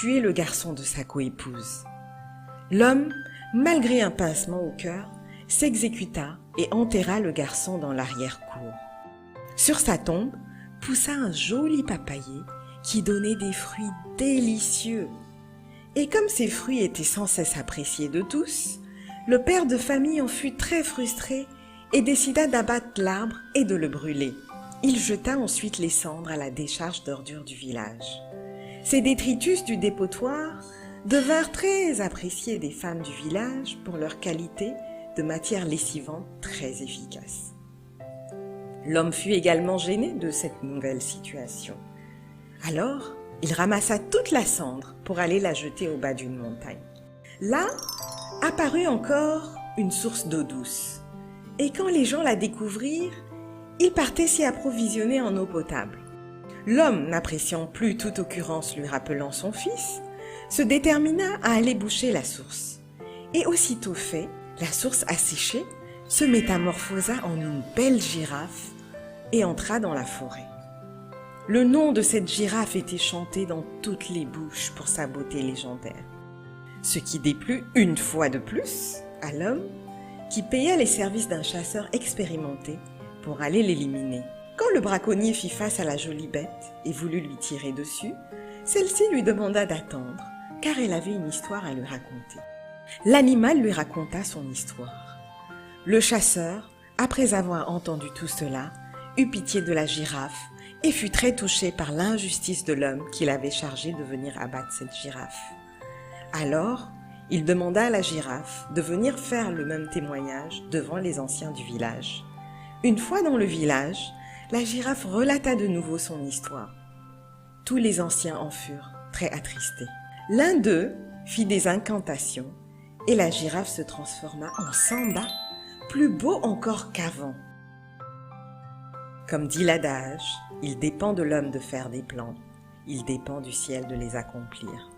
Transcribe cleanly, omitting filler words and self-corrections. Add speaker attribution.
Speaker 1: tuer le garçon de sa coépouse. L'homme, malgré un pincement au cœur, s'exécuta et enterra le garçon dans l'arrière-cour. Sur sa tombe poussa un joli papayer qui donnait des fruits délicieux. Et comme ces fruits étaient sans cesse appréciés de tous, le père de famille en fut très frustré et décida d'abattre l'arbre et de le brûler. Il jeta ensuite les cendres à la décharge d'ordures du village. Ces détritus du dépotoir devinrent très appréciés des femmes du village pour leur qualité de matière lessivante très efficace. L'homme fut également gêné de cette nouvelle situation. Alors, il ramassa toute la cendre pour aller la jeter au bas d'une montagne. Là, apparut encore une source d'eau douce. Et quand les gens la découvrirent, ils partaient s'y approvisionner en eau potable. L'homme, n'appréciant plus toute occurrence lui rappelant son fils, se détermina à aller boucher la source. Et aussitôt fait, la source asséchée se métamorphosa en une belle girafe et entra dans la forêt. Le nom de cette girafe était chanté dans toutes les bouches pour sa beauté légendaire. Ce qui déplut une fois de plus à l'homme qui paya les services d'un chasseur expérimenté pour aller l'éliminer. Quand le braconnier fit face à la jolie bête et voulut lui tirer dessus, celle-ci lui demanda d'attendre car elle avait une histoire à lui raconter. L'animal lui raconta son histoire. Le chasseur, après avoir entendu tout cela, eut pitié de la girafe et fut très touché par l'injustice de l'homme qui l'avait chargé de venir abattre cette girafe. Alors, il demanda à la girafe de venir faire le même témoignage devant les anciens du village. Une fois dans le village, la girafe relata de nouveau son histoire. Tous les anciens en furent très attristés. L'un d'eux fit des incantations et la girafe se transforma en Samba, plus beau encore qu'avant. Comme dit l'adage, il dépend de l'homme de faire des plans, il dépend du ciel de les accomplir.